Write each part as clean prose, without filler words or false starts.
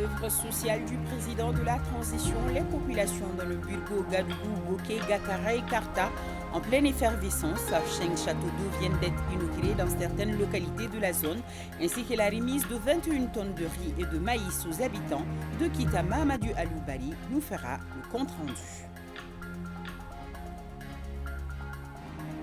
œuvre sociale du président de la transition, les populations dans le Birgo, Gadougou, Boké, Gakara et Karta, en pleine effervescence, 5 châteaux d'eau viennent d'être inaugurés dans certaines localités de la zone, ainsi que la remise de 21 tonnes de riz et de maïs aux habitants de Kita. Mahamadou Aloubari nous fera le compte rendu.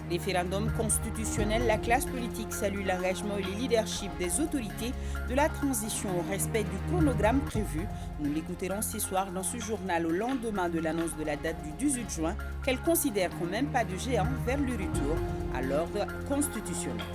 Référendum constitutionnel, la classe politique salue l'engagement et le leadership des autorités de la transition au respect du chronogramme prévu. Nous l'écouterons ce soir dans ce journal au lendemain de l'annonce de la date du 18 juin qu'elle considère comme même pas de géant vers le retour à l'ordre constitutionnel.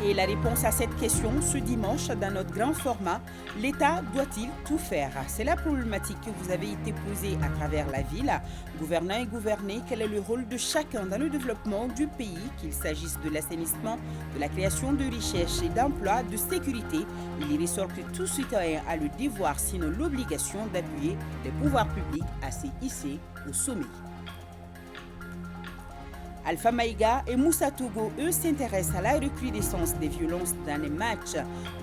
Et la réponse à cette question ce dimanche dans notre grand format, l'État doit-il tout faire? C'est la problématique que vous avez été posée à travers la ville. Gouvernants et gouvernés, quel est le rôle de chacun dans le développement du pays, qu'il s'agisse de l'assainissement, de la création de richesses et d'emplois, de sécurité? Il ressort que tout citoyen a le devoir, sinon l'obligation, d'appuyer les pouvoirs publics à se hisser au sommet. Alpha Maïga et Moussa Togo, eux, s'intéressent à la recrudescence des violences dans les matchs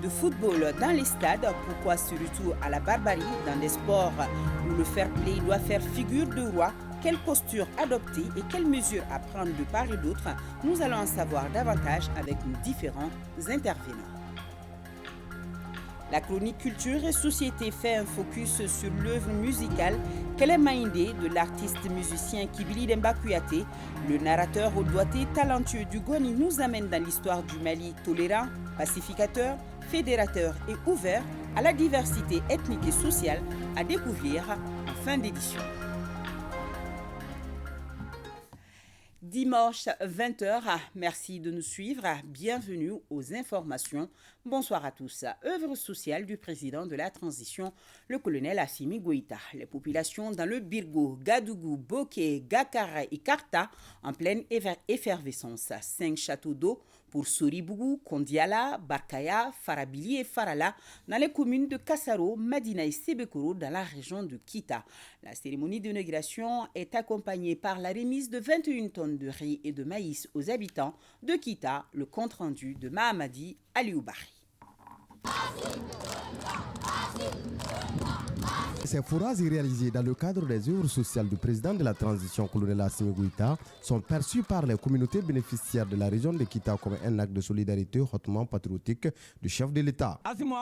de football dans les stades. Pourquoi ce retour à la barbarie dans des sports où le fair play doit faire figure de roi? Quelle posture adopter et quelles mesures à prendre de part et d'autre? Nous allons en savoir davantage avec nos différents intervenants. La chronique Culture et Société fait un focus sur l'œuvre musicale Kelemaïndé de l'artiste musicien Kibili Demba Kouyaté. Le narrateur au doigté talentueux du Goni nous amène dans l'histoire du Mali tolérant, pacificateur, fédérateur et ouvert à la diversité ethnique et sociale, à découvrir en fin d'édition. Dimanche 20h, merci de nous suivre, bienvenue aux informations. Bonsoir à tous. Œuvre sociale du président de la transition, le colonel Assimi Goïta. Les populations dans le Birgo, Gadougou, Boké, Gakara et Karta en pleine effervescence. 5 châteaux d'eau pour Soribougou, Kondiala, Barkaya, Farabili et Farala dans les communes de Kassaro, Madina et Sebekoro dans la région de Kita. La cérémonie d'inauguration est accompagnée par la remise de 21 tonnes de riz et de maïs aux habitants de Kita, le compte-rendu de Mahamadi Alioubari. Ces forages réalisés dans le cadre des œuvres sociales du président de la transition, colonel Assimi Goïta, sont perçus par les communautés bénéficiaires de la région de Kita comme un acte de solidarité hautement patriotique du chef de l'État. Assimi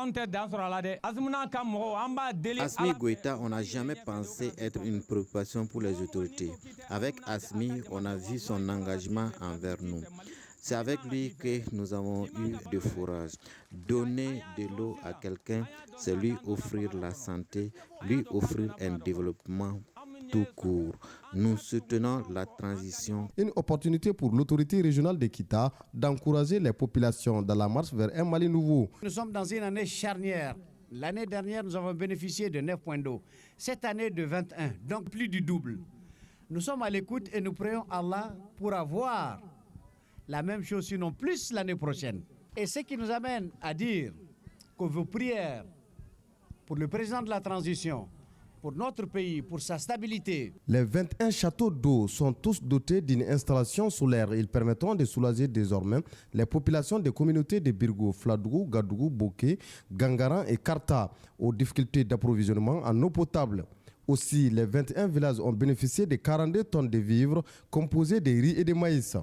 Goïta, on n'a jamais pensé être une préoccupation pour les autorités. Avec Assimi, on a vu son engagement envers nous. C'est avec lui que nous avons eu des fourrages. Donner de l'eau à quelqu'un, c'est lui offrir la santé, lui offrir un développement tout court. Nous soutenons la transition. Une opportunité pour l'autorité régionale de Kita d'encourager les populations dans la marche vers un Mali nouveau. Nous sommes dans une année charnière. L'année dernière, nous avons bénéficié de 9 points d'eau. Cette année, de 21, donc plus du double. Nous sommes à l'écoute et nous prions Allah pour avoir la même chose, sinon plus l'année prochaine. Et ce qui nous amène à dire que vos prières pour le président de la transition, pour notre pays, pour sa stabilité. Les 21 châteaux d'eau sont tous dotés d'une installation solaire. Ils permettront de soulager désormais les populations des communautés de Birgo, Fladougou, Gadougou, Boké, Gangaran et Karta aux difficultés d'approvisionnement en eau potable. Aussi, les 21 villages ont bénéficié de 42 tonnes de vivres composés de riz et de maïs.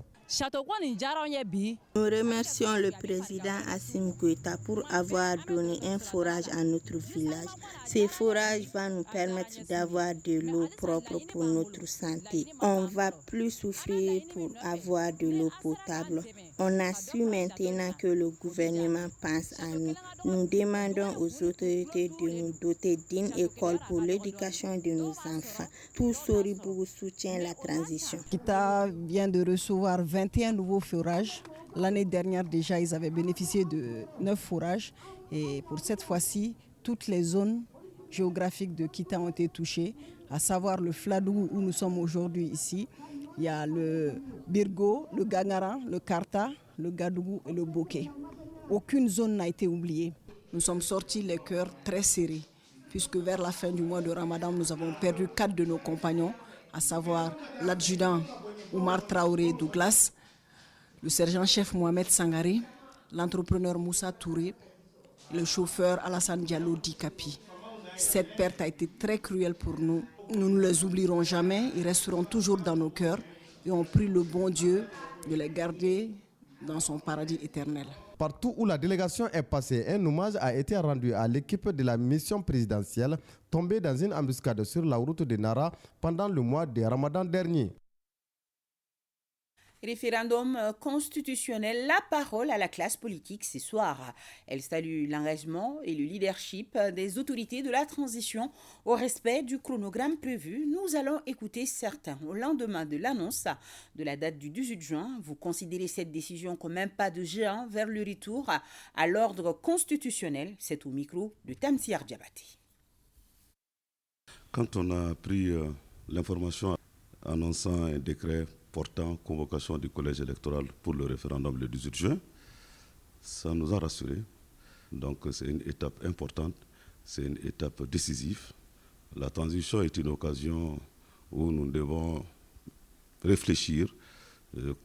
Nous remercions le président Assimi Goïta pour avoir donné un forage à notre village. Ce forage va nous permettre d'avoir de l'eau propre pour notre santé. On va plus souffrir pour avoir de l'eau potable. On a su maintenant que le gouvernement pense à nous. Nous demandons aux autorités de nous doter d'une école pour l'éducation de nos enfants. Tout Soribougou soutient la transition. Kita vient de recevoir 21 nouveaux forages. L'année dernière déjà, ils avaient bénéficié de 9 forages. Et pour cette fois-ci, toutes les zones géographiques de Kita ont été touchées, à savoir le Fladougou où nous sommes aujourd'hui ici. Il y a le Birgo, le Gangaran, le Karta, le Gadougou et le Boké. Aucune zone n'a été oubliée. Nous sommes sortis les cœurs très serrés, puisque vers la fin du mois de Ramadan, nous avons perdu 4 de nos compagnons, à savoir l'adjudant Oumar Traoré Douglas, le sergent-chef Mohamed Sangaré, l'entrepreneur Moussa Touré, le chauffeur Alassane Diallo Dikapi. Cette perte a été très cruelle pour nous. Nous ne les oublierons jamais, ils resteront toujours dans nos cœurs et on prie le bon Dieu de les garder dans son paradis éternel. Partout où la délégation est passée, un hommage a été rendu à l'équipe de la mission présidentielle tombée dans une embuscade sur la route de Nara pendant le mois de Ramadan dernier. Référendum constitutionnel, la parole à la classe politique ce soir. Elle salue l'engagement et le leadership des autorités de la transition au respect du chronogramme prévu. Nous allons écouter certains. Au lendemain de l'annonce de la date du 18 juin, vous considérez cette décision comme un pas de géant vers le retour à l'ordre constitutionnel. C'est au micro de Tamsir Diabaté. Quand on a pris l'information annonçant un décret portant convocation du collège électoral pour le référendum le 18 juin, ça nous a rassurés. Donc c'est une étape importante, c'est une étape décisive. La transition est une occasion où nous devons réfléchir,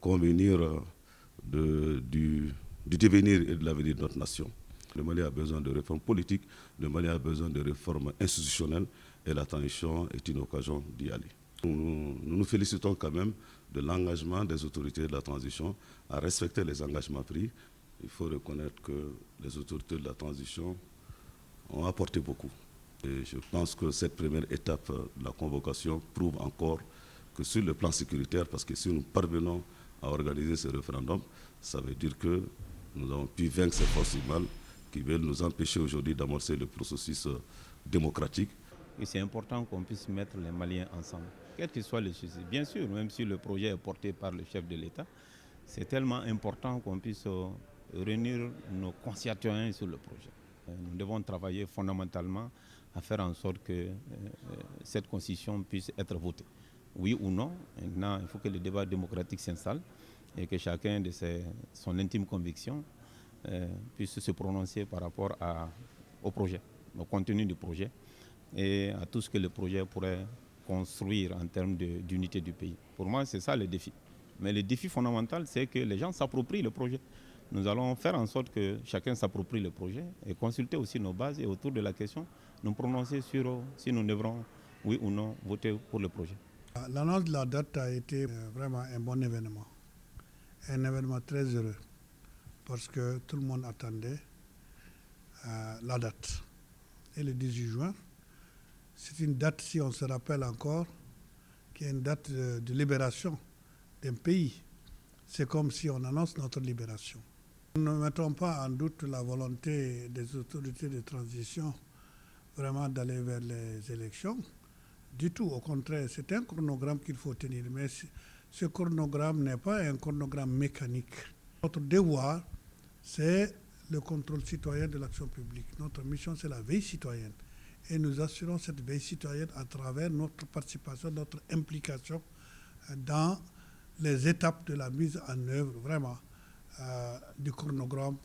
convenir du devenir et de l'avenir de notre nation. Le Mali a besoin de réformes politiques, le Mali a besoin de réformes institutionnelles et la transition est une occasion d'y aller. Nous nous félicitons quand même de l'engagement des autorités de la transition à respecter les engagements pris. Il faut reconnaître que les autorités de la transition ont apporté beaucoup. Et je pense que cette première étape de la convocation prouve encore que sur le plan sécuritaire, parce que si nous parvenons à organiser ce référendum, ça veut dire que nous avons pu vaincre ces forces du mal qui veulent nous empêcher aujourd'hui d'amorcer le processus démocratique. Et c'est important qu'on puisse mettre les Maliens ensemble, quel que soit le souci. Bien sûr, même si le projet est porté par le chef de l'État, c'est tellement important qu'on puisse réunir nos concitoyens sur le projet. Nous devons travailler fondamentalement à faire en sorte que cette constitution puisse être votée. Oui ou non, maintenant il faut que le débat démocratique s'installe et que chacun de son intime conviction puisse se prononcer par rapport au projet, au contenu du projet et à tout ce que le projet pourrait construire en termes d'unité du pays. Pour moi, c'est ça le défi. Mais le défi fondamental, c'est que les gens s'approprient le projet. Nous allons faire en sorte que chacun s'approprie le projet et consulter aussi nos bases et autour de la question, nous prononcer sur si nous devrons, oui ou non, voter pour le projet. L'annonce de la date a été vraiment un bon événement. Un événement très heureux parce que tout le monde attendait la date. Et le 18 juin, c'est une date, si on se rappelle encore, qui est une date de libération d'un pays. C'est comme si on annonce notre libération. Nous ne mettons pas en doute la volonté des autorités de transition vraiment d'aller vers les élections. Du tout, au contraire, c'est un chronogramme qu'il faut tenir. Mais ce chronogramme n'est pas un chronogramme mécanique. Notre devoir, c'est le contrôle citoyen de l'action publique. Notre mission, c'est la veille citoyenne. Et nous assurons cette veille citoyenne à travers notre participation, notre implication dans les étapes de la mise en œuvre, vraiment, du chronogramme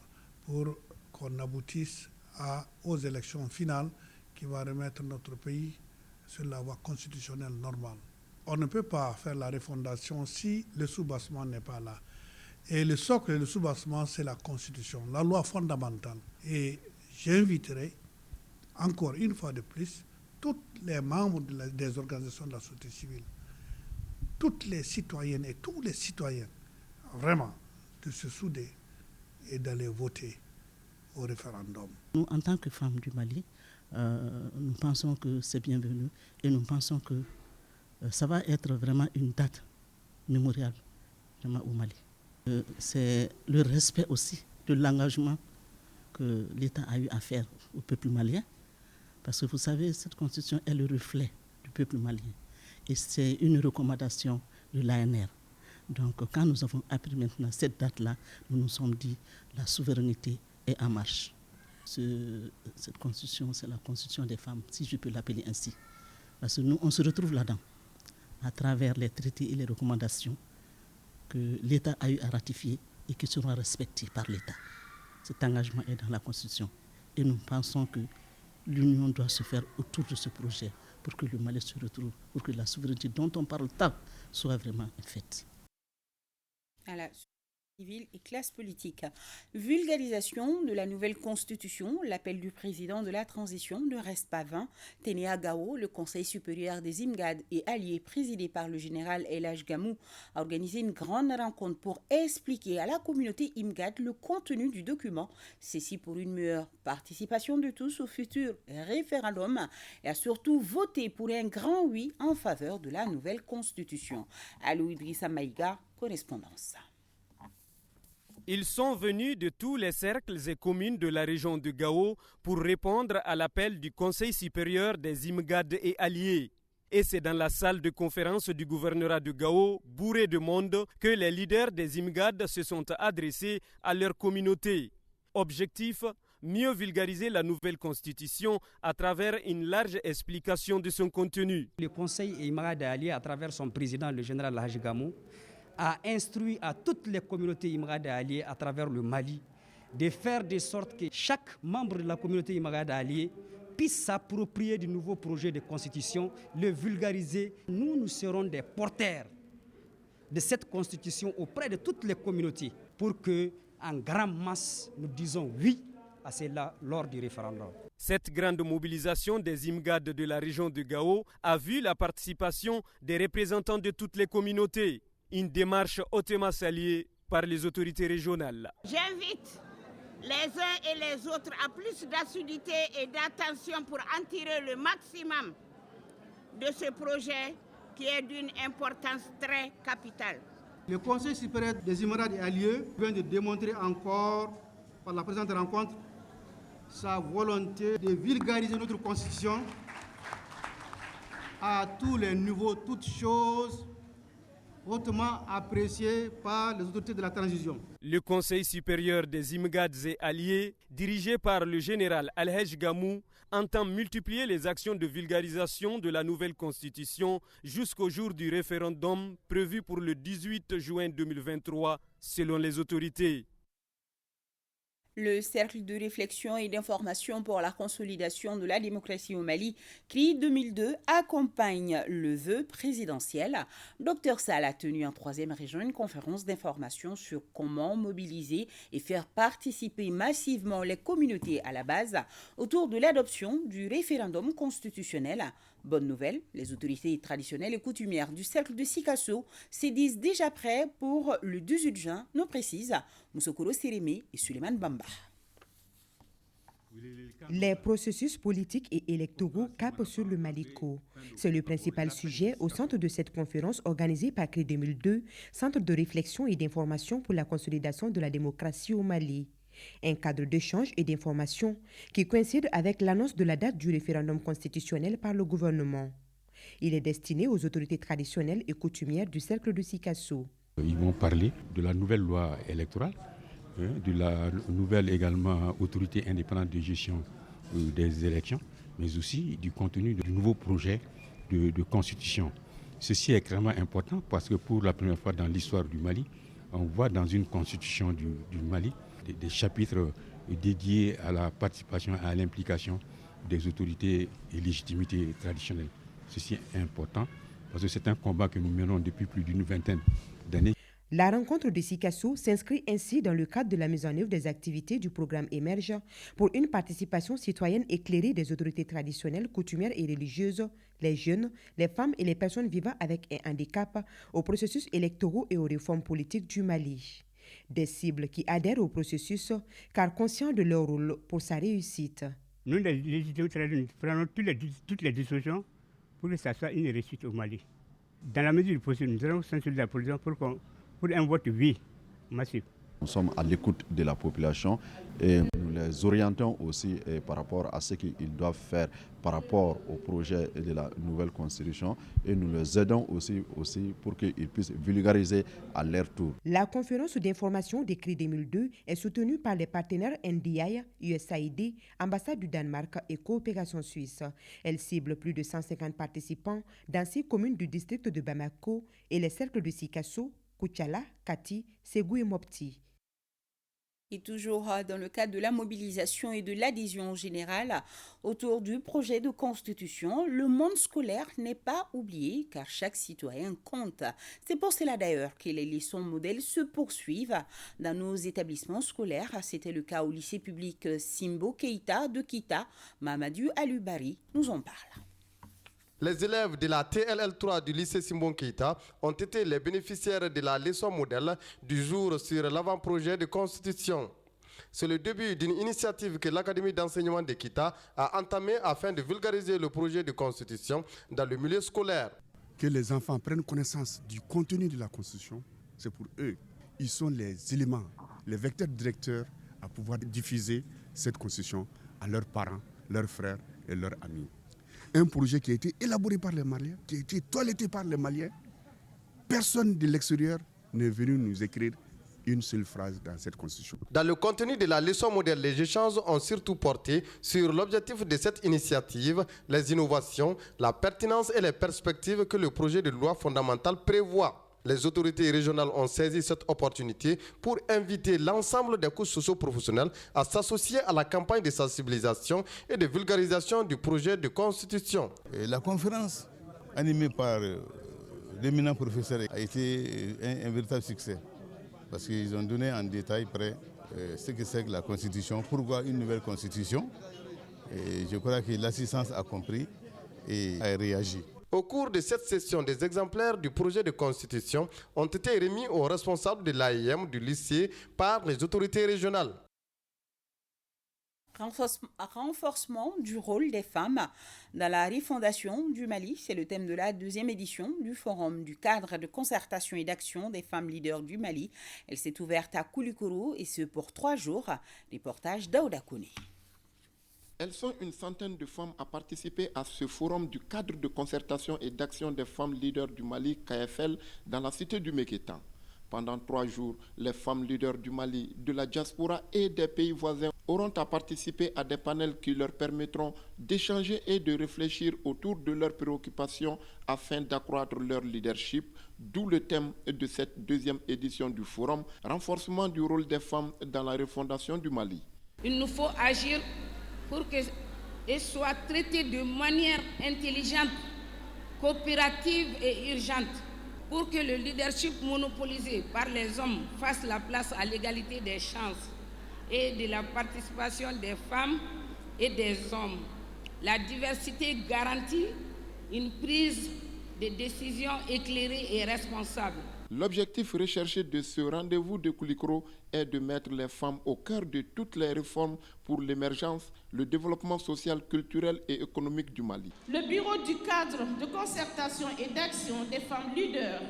pour qu'on aboutisse aux élections finales qui vont remettre notre pays sur la voie constitutionnelle normale. On ne peut pas faire la refondation si le soubassement n'est pas là. Et le socle et le soubassement, c'est la Constitution, la loi fondamentale. Et j'inviterai encore une fois de plus tous les membres des organisations de la société civile, toutes les citoyennes et tous les citoyens, vraiment, de se souder et d'aller voter au référendum. Nous, en tant que femmes du Mali, nous pensons que c'est bienvenu et nous pensons que ça va être vraiment une date mémoriale vraiment au Mali. C'est le respect aussi de l'engagement que l'État a eu à faire au peuple malien, parce que vous savez, cette constitution est le reflet du peuple malien et c'est une recommandation de l'ANR. Donc quand nous avons appris maintenant cette date-là, nous nous sommes dit la souveraineté est en marche. Cette constitution, c'est la constitution des femmes, si je peux l'appeler ainsi. Parce que nous, on se retrouve là-dedans, à travers les traités et les recommandations que l'État a eu à ratifier et qui seront respectés par l'État. Cet engagement est dans la Constitution. Et nous pensons que l'union doit se faire autour de ce projet pour que le Mali se retrouve, pour que la souveraineté dont on parle tant soit vraiment faite. Civile et classe politique. Vulgarisation de la nouvelle constitution, l'appel du président de la transition ne reste pas vain. Ténéa Gao, le Conseil supérieur des IMGAD et alliés présidé par le général El Hadj Gamou, a organisé une grande rencontre pour expliquer à la communauté IMGAD le contenu du document. Ceci pour une meilleure participation de tous au futur référendum et a surtout voté pour un grand oui en faveur de la nouvelle constitution. Alou Idrissa Maïga, correspondance. Ils sont venus de tous les cercles et communes de la région de Gao pour répondre à l'appel du Conseil supérieur des IMGAD et alliés. Et c'est dans la salle de conférence du gouvernorat de Gao, bourré de monde, que les leaders des IMGAD se sont adressés à leur communauté. Objectif, mieux vulgariser la nouvelle constitution à travers une large explication de son contenu. Le Conseil IMGAD et alliés, à travers son président, le général El Hadj Gamou, a instruit à toutes les communautés IMGAD et alliés à travers le Mali de faire de sorte que chaque membre de la communauté IMGAD et alliés puisse s'approprier du nouveau projet de constitution, le vulgariser. Nous serons des porteurs de cette constitution auprès de toutes les communautés pour que, en grande masse, nous disons oui à cela lors du référendum. Cette grande mobilisation des IMGAD de la région de Gao a vu la participation des représentants de toutes les communautés. Une démarche hautement saluée par les autorités régionales. J'invite les uns et les autres à plus d'assiduité et d'attention pour en tirer le maximum de ce projet qui est d'une importance très capitale. Le Conseil supérieur des IMGAD et alliés vient de démontrer encore par la présente rencontre sa volonté de vulgariser notre constitution à tous les niveaux, toutes choses hautement apprécié par les autorités de la transition. Le Conseil supérieur des IMGAD et alliés, dirigé par le général El Hadj Gamou, entend multiplier les actions de vulgarisation de la nouvelle constitution jusqu'au jour du référendum prévu pour le 18 juin 2023, selon les autorités. Le cercle de réflexion et d'information pour la consolidation de la démocratie au Mali, CRI 2002, accompagne le vœu présidentiel. Dr Sall a tenu en 3e région une conférence d'information sur comment mobiliser et faire participer massivement les communautés à la base autour de l'adoption du référendum constitutionnel. Bonne nouvelle, les autorités traditionnelles et coutumières du cercle de Sikasso se disent déjà prêts pour le 18 juin, nous précisent Moussokoro Sérémé et Suleiman Bamba. Les processus politiques et électoraux capent sur le Maliko. C'est le principal sujet au centre de cette conférence organisée par CRI 2002, Centre de réflexion et d'information pour la consolidation de la démocratie au Mali. Un cadre d'échange et d'information qui coïncide avec l'annonce de la date du référendum constitutionnel par le gouvernement. Il est destiné aux autorités traditionnelles et coutumières du cercle de Sikasso. Ils vont parler de la nouvelle loi électorale, de la nouvelle également autorité indépendante de gestion des élections, mais aussi du contenu du nouveau projet de constitution. Ceci est extrêmement important parce que pour la première fois dans l'histoire du Mali, on voit dans une constitution du Mali des chapitres dédiés à la participation, à l'implication des autorités et légitimités traditionnelles. Ceci est important parce que c'est un combat que nous menons depuis plus d'une vingtaine d'années. La rencontre de Sikasso s'inscrit ainsi dans le cadre de la mise en œuvre des activités du programme Émerge pour une participation citoyenne éclairée des autorités traditionnelles, coutumières et religieuses, les jeunes, les femmes et les personnes vivant avec un handicap aux processus électoraux et aux réformes politiques du Mali. Des cibles qui adhèrent au processus car conscients de leur rôle pour sa réussite. Nous, les législateurs traditionnels, prenons toutes les dispositions pour que ça soit une réussite au Mali. Dans la mesure du possible, nous allons sensibiliser la population pour un vote oui massif. Nous sommes à l'écoute de la population et nous les orientons aussi par rapport à ce qu'ils doivent faire par rapport au projet de la nouvelle constitution et nous les aidons aussi pour qu'ils puissent vulgariser à leur tour. La conférence d'information des CRI 2002 est soutenue par les partenaires NDI, USAID, ambassade du Danemark et coopération suisse. Elle cible plus de 150 participants dans 6 communes du district de Bamako et les cercles de Sikasso, Koutiala, Kati, Ségou et Mopti. Et toujours dans le cadre de la mobilisation et de l'adhésion générale autour du projet de constitution, le monde scolaire n'est pas oublié car chaque citoyen compte. C'est pour cela d'ailleurs que les leçons modèles se poursuivent dans nos établissements scolaires. C'était le cas au lycée public Simbo Keita de Kita. Mamadou Alubari nous en parle. Les élèves de la TLL3 du lycée Simon Keita ont été les bénéficiaires de la leçon modèle du jour sur l'avant-projet de constitution. C'est le début d'une initiative que l'Académie d'enseignement de Keita a entamée afin de vulgariser le projet de constitution dans le milieu scolaire. Que les enfants prennent connaissance du contenu de la constitution, c'est pour eux. Ils sont les éléments, les vecteurs directeurs à pouvoir diffuser cette constitution à leurs parents, leurs frères et leurs amis. Un projet qui a été élaboré par les Maliens, qui a été toiletté par les Maliens. Personne de l'extérieur n'est venu nous écrire une seule phrase dans cette constitution. Dans le contenu de la leçon modèle, les échanges ont surtout porté sur l'objectif de cette initiative, les innovations, la pertinence et les perspectives que le projet de loi fondamentale prévoit. Les autorités régionales ont saisi cette opportunité pour inviter l'ensemble des couches socio-professionnelles à s'associer à la campagne de sensibilisation et de vulgarisation du projet de constitution. La conférence animée par l'éminent professeur a été un véritable succès parce qu'ils ont donné en détail près ce que c'est que la constitution, pourquoi une nouvelle constitution. Et je crois que l'assistance a compris et a réagi. Au cours de cette session, des exemplaires du projet de constitution ont été remis aux responsables de l'AIM du lycée par les autorités régionales. Renforcement du rôle des femmes dans la refondation du Mali, c'est le thème de la deuxième édition du Forum du cadre de concertation et d'action des femmes leaders du Mali. Elle s'est ouverte à Koulikoro et ce pour 3 jours. Reportage d'Aouda Kone. Elles sont une centaine de femmes à participer à ce forum du cadre de concertation et d'action des femmes leaders du Mali, KFL, dans la cité du Mékétan. Pendant 3 jours, les femmes leaders du Mali, de la diaspora et des pays voisins auront à participer à des panels qui leur permettront d'échanger et de réfléchir autour de leurs préoccupations afin d'accroître leur leadership, d'où le thème de cette deuxième édition du forum, renforcement du rôle des femmes dans la refondation du Mali. Il nous faut agir pour qu'elle soit traitée de manière intelligente, coopérative et urgente, pour que le leadership monopolisé par les hommes fasse la place à l'égalité des chances et de la participation des femmes et des hommes. La diversité garantit une prise de décision éclairée et responsable. L'objectif recherché de ce rendez-vous de Koulikoro est de mettre les femmes au cœur de toutes les réformes pour l'émergence, le développement social, culturel et économique du Mali. Le bureau du cadre de concertation et d'action des femmes leaders,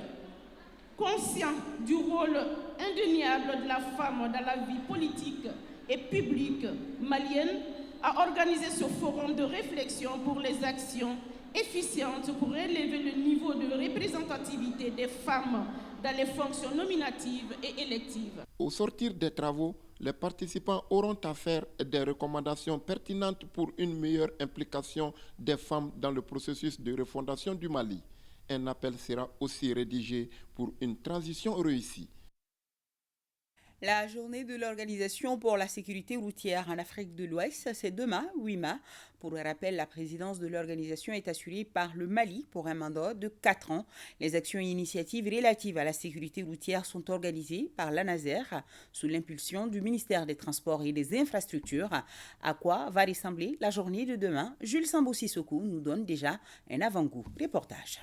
conscient du rôle indéniable de la femme dans la vie politique et publique malienne, a organisé ce forum de réflexion pour les actions efficientes pour élever le niveau de représentativité des femmes dans les fonctions nominatives et électives. Au sortir des travaux, les participants auront à faire des recommandations pertinentes pour une meilleure implication des femmes dans le processus de refondation du Mali. Un appel sera aussi rédigé pour une transition réussie. La journée de l'Organisation pour la sécurité routière en Afrique de l'Ouest, c'est demain, 8 mai. Pour le rappel, la présidence de l'organisation est assurée par le Mali pour un mandat de 4 ans. Les actions et initiatives relatives à la sécurité routière sont organisées par l'ANASER sous l'impulsion du ministère des Transports et des Infrastructures. À quoi va ressembler la journée de demain? Jules Sambo-Sissoko nous donne déjà un avant-goût. Reportage.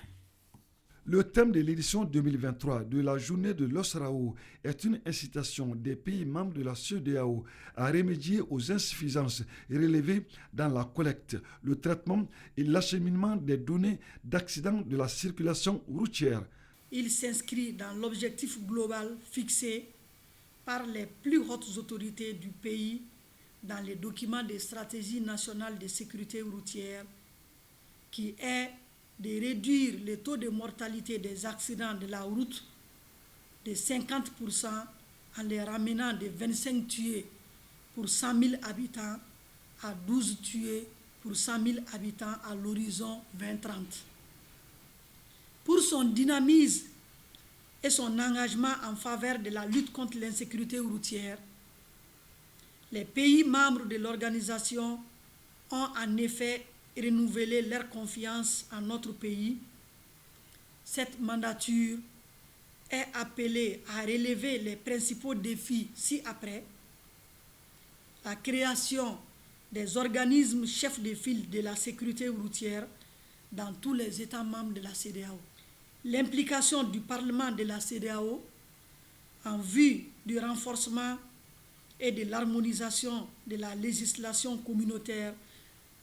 Le thème de l'édition 2023 de la journée de l'OSRAO est une incitation des pays membres de la CEDEAO à remédier aux insuffisances relevées dans la collecte, le traitement et l'acheminement des données d'accidents de la circulation routière. Il s'inscrit dans l'objectif global fixé par les plus hautes autorités du pays dans les documents des stratégies nationales de sécurité routière qui est de réduire le taux de mortalité des accidents de la route de 50% en les ramenant de 25 tués pour 100 000 habitants à 12 tués pour 100 000 habitants à l'horizon 2030. Pour son dynamisme et son engagement en faveur de la lutte contre l'insécurité routière, Les pays membres de l'organisation ont en effet renouvelé leur confiance en notre pays. Cette mandature est appelée à relever les principaux défis ci-après: la création des organismes chefs de file de la sécurité routière dans tous les États membres de la CEDEAO, l'implication du Parlement de la CEDEAO en vue du renforcement et de l'harmonisation de la législation communautaire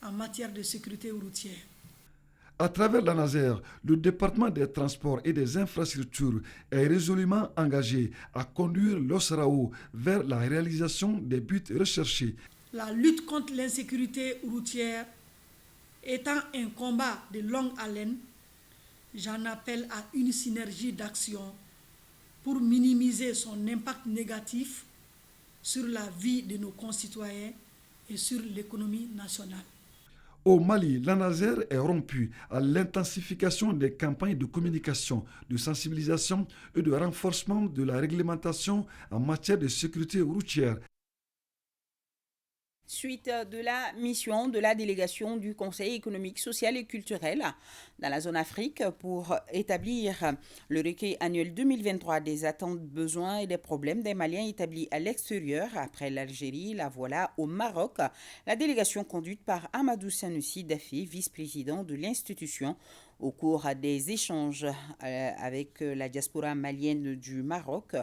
en matière de sécurité routière. À travers l'ANASER, le département des transports et des infrastructures est résolument engagé à conduire l'OSRAO vers la réalisation des buts recherchés. La lutte contre l'insécurité routière étant un combat de longue haleine, j'en appelle à une synergie d'action pour minimiser son impact négatif sur la vie de nos concitoyens et sur l'économie nationale. Au Mali, l'ANASER est rompu à l'intensification des campagnes de communication, de sensibilisation et de renforcement de la réglementation en matière de sécurité routière. Suite de la mission de la délégation du Conseil économique, social et culturel dans la zone Afrique pour établir le recueil annuel 2023 des attentes, besoins et des problèmes des Maliens établis à l'extérieur après l'Algérie, la voilà au Maroc. La délégation conduite par Amadou Sanoussi Daffé, vice-président de l'institution, au cours des échanges avec la diaspora malienne du Maroc.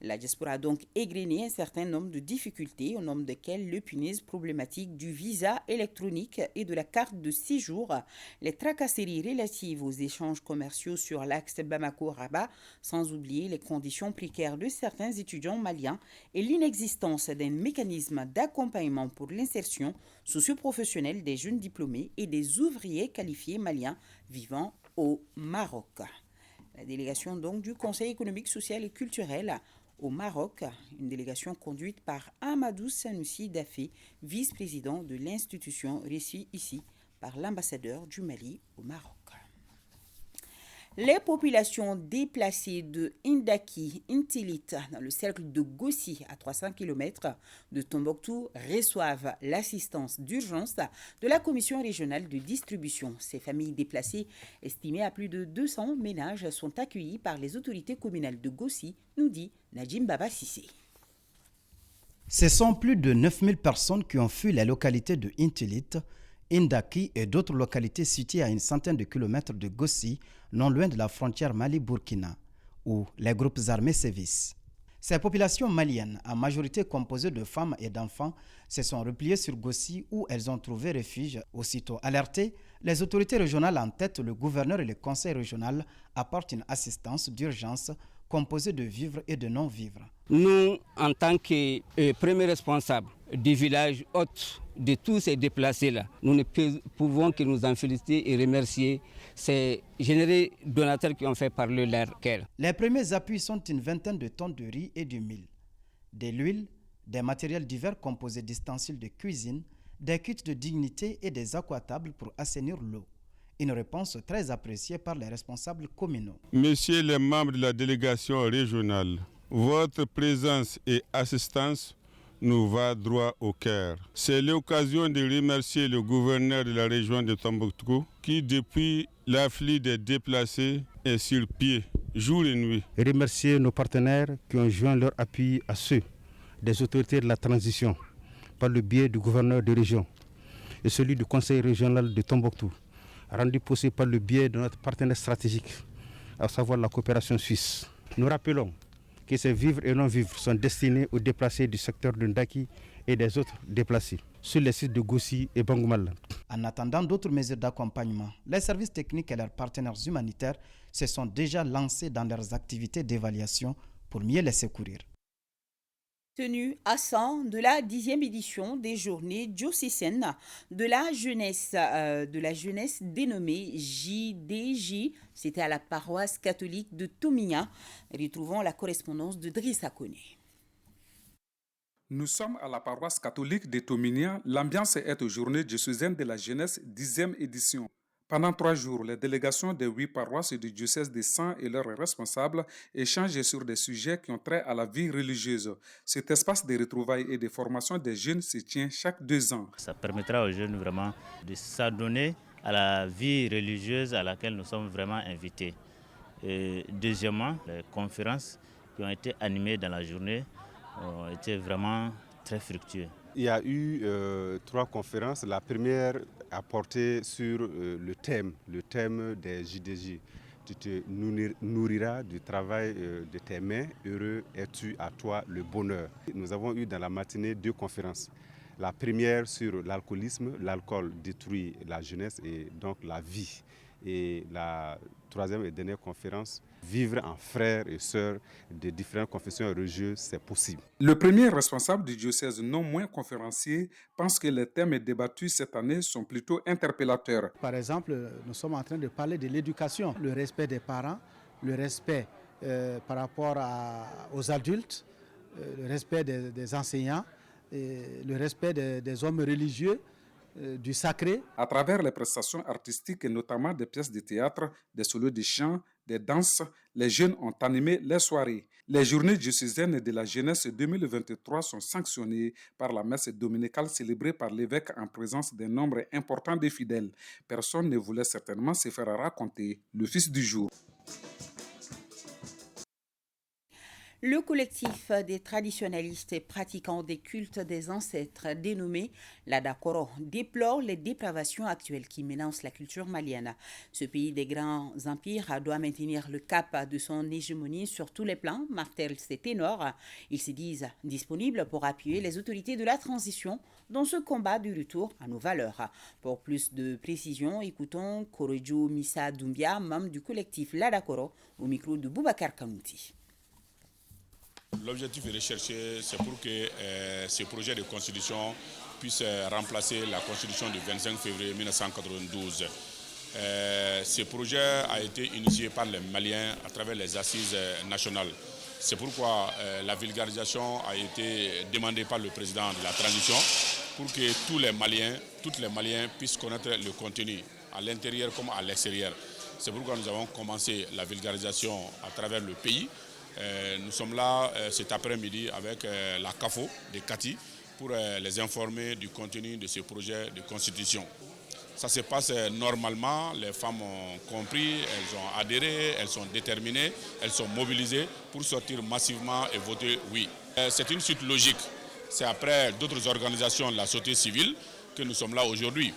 La diaspora a donc égrené un certain nombre de difficultés, au nombre desquelles le punaise problématique du visa électronique et de la carte de séjour, les tracasseries relatives aux échanges commerciaux sur l'axe Bamako-Rabat, sans oublier les conditions précaires de certains étudiants maliens et l'inexistence d'un mécanisme d'accompagnement pour l'insertion socio-professionnelle des jeunes diplômés et des ouvriers qualifiés maliens vivant au Maroc. La délégation donc du Conseil économique, social et culturel au Maroc, une délégation conduite par Amadou Sanoussi Daffé, vice-président de l'institution, reçue ici par l'ambassadeur du Mali au Maroc. Les populations déplacées de Indaki, Intilit, dans le cercle de Gossi, à 300 km de Tombouctou, reçoivent l'assistance d'urgence de la Commission régionale de distribution. Ces familles déplacées, estimées à plus de 200 ménages, sont accueillies par les autorités communales de Gossi, nous dit Najim Baba Sissé. Ce sont plus de 9000 personnes qui ont fui la localité de Intilit, Indaki et d'autres localités situées à une centaine de kilomètres de Gossi, non loin de la frontière Mali-Burkina, où les groupes armés sévissent. Ces populations maliennes, en majorité composées de femmes et d'enfants, se sont repliées sur Gossi où elles ont trouvé refuge. Aussitôt alertées, les autorités régionales, en tête le gouverneur et le conseil régional, apportent une assistance d'urgence composée de vivres et de non-vivres. Nous, en tant que premiers responsables du village hôte de tous ces déplacés-là, nous ne pouvons que nous en féliciter et remercier ces généreux donateurs qui ont fait parler leur cœur. Les premiers appuis sont une vingtaine de tonnes de riz et du mil, de l'huile, des matériels divers composés d'ustensiles de cuisine, des kits de dignité et des aquatables pour assainir l'eau. Une réponse très appréciée par les responsables communaux. Messieurs les membres de la délégation régionale, votre présence et assistance nous va droit au cœur. C'est l'occasion de remercier le gouverneur de la région de Tombouctou qui, depuis l'afflux des déplacés, est sur pied, jour et nuit. Et remercier nos partenaires qui ont joint leur appui à ceux des autorités de la transition par le biais du gouverneur de région et celui du conseil régional de Tombouctou, rendu possible par le biais de notre partenaire stratégique, à savoir la coopération suisse. Nous rappelons que ces vivres et non-vivres sont destinés aux déplacés du secteur de Ndaki et des autres déplacés sur les sites de Gossi et Bangoumal. En attendant d'autres mesures d'accompagnement, les services techniques et leurs partenaires humanitaires se sont déjà lancés dans leurs activités d'évaluation pour mieux les secourir. Tenu à 100 de la 10e édition des journées diocésaines de la jeunesse dénommée JDJ. C'était à la paroisse catholique de Tomigna. Retrouvons la correspondance de Drissa Koné. Nous sommes à la paroisse catholique de Tomigna. L'ambiance est aux journées diocésaines de la jeunesse 10e édition. Pendant 3 jours, les délégations des 8 paroisses du diocèse de Sens et leurs responsables échangent sur des sujets qui ont trait à la vie religieuse. Cet espace de retrouvailles et de formation des jeunes se tient chaque 2 ans. Ça permettra aux jeunes vraiment de s'adonner à la vie religieuse à laquelle nous sommes vraiment invités. Et deuxièmement, les conférences qui ont été animées dans la journée ont été vraiment très fructueuses. Il y a eu 3 conférences. La première a porté sur le thème des JDJ. Tu te nourriras du travail de tes mains, heureux es-tu à toi le bonheur. Nous avons eu dans la matinée 2 conférences. La première sur l'alcoolisme, l'alcool détruit la jeunesse et donc la vie. Et la 3e et dernière conférence, vivre en frères et sœurs de différentes confessions religieuses, c'est possible. Le premier responsable du diocèse, non moins conférencier, pense que les thèmes débattus cette année sont plutôt interpellateurs. Par exemple, nous sommes en train de parler de l'éducation, le respect des parents, le respect par rapport aux adultes, le respect des enseignants, et le respect des hommes religieux, du sacré. À travers les prestations artistiques et notamment des pièces de théâtre, des solos de chant, des danses, les jeunes ont animé les soirées. Les journées diocésaines de la jeunesse 2023 sont sanctionnées par la messe dominicale célébrée par l'évêque en présence d'un nombre important de fidèles. Personne ne voulait certainement se faire raconter l'office du jour. Le collectif des traditionalistes et pratiquants des cultes des ancêtres dénommé l'Adakoro déplore les dépravations actuelles qui menacent la culture malienne. Ce pays des grands empires doit maintenir le cap de son hégémonie sur tous les plans, martèlent ces ténors. Ils se disent disponibles pour appuyer les autorités de la transition dans ce combat du retour à nos valeurs. Pour plus de précision, écoutons Korojo Missa Doumbia, membre du collectif l'Adakoro, au micro de Boubacar Kanouti. L'objectif est recherché, c'est pour que ce projet de constitution puisse remplacer la constitution du 25 février 1992. Ce projet a été initié par les Maliens à travers les assises nationales. C'est pourquoi la vulgarisation a été demandée par le président de la transition pour que tous les Maliens puissent connaître le contenu à l'intérieur comme à l'extérieur. C'est pourquoi nous avons commencé la vulgarisation à travers le pays. Nous sommes là cet après-midi avec la CAFO de Kati pour les informer du contenu de ce projet de constitution. Ça se passe normalement, les femmes ont compris, elles ont adhéré, elles sont déterminées, elles sont mobilisées pour sortir massivement et voter oui. C'est une suite logique. C'est après d'autres organisations de la société civile que nous sommes là aujourd'hui.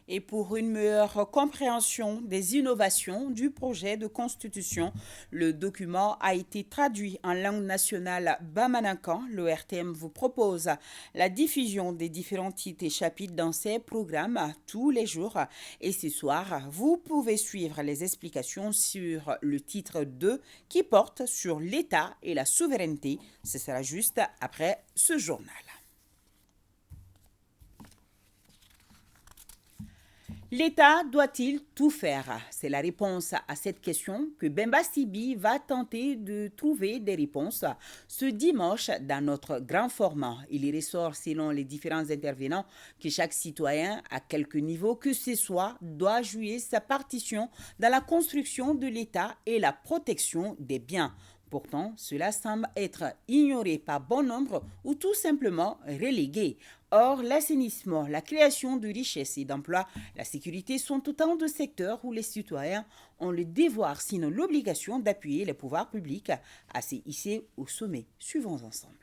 Et pour une meilleure compréhension des innovations du projet de constitution, le document a été traduit en langue nationale bamanankan. Le RTM vous propose la diffusion des différents titres et chapitres dans ces programmes tous les jours. Et ce soir, vous pouvez suivre les explications sur le titre 2 qui porte sur l'État et la souveraineté. Ce sera juste après ce journal. L'État doit-il tout faire? C'est la réponse à cette question que Bemba Sibi va tenter de trouver des réponses ce dimanche dans notre grand format. Il y ressort selon les différents intervenants que chaque citoyen, à quelque niveau que ce soit, doit jouer sa partition dans la construction de l'État et la protection des biens. Pourtant, cela semble être ignoré par bon nombre ou tout simplement relégué. Or, l'assainissement, la création de richesses et d'emplois, la sécurité sont autant de secteurs où les citoyens ont le devoir, sinon l'obligation, d'appuyer les pouvoirs publics à se hisser au sommet. Suivons ensemble.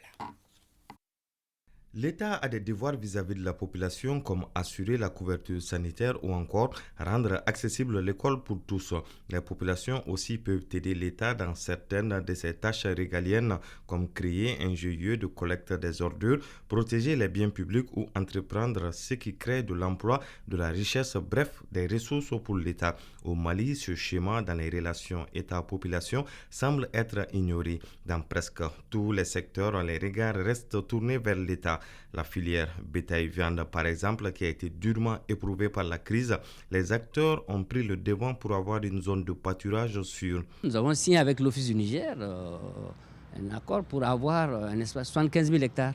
L'État a des devoirs vis-à-vis de la population comme assurer la couverture sanitaire ou encore rendre accessible l'école pour tous. Les populations aussi peuvent aider l'État dans certaines de ses tâches régaliennes comme créer un GIE de collecte des ordures, protéger les biens publics ou entreprendre ce qui crée de l'emploi, de la richesse, bref, des ressources pour l'État. Au Mali, ce schéma dans les relations État-population semble être ignoré. Dans presque tous les secteurs, les regards restent tournés vers l'État. La filière bétail-viande, par exemple, qui a été durement éprouvée par la crise, les acteurs ont pris le devant pour avoir une zone de pâturage sûre. Nous avons signé avec l'Office du Niger un accord pour avoir un espace de 75 000 hectares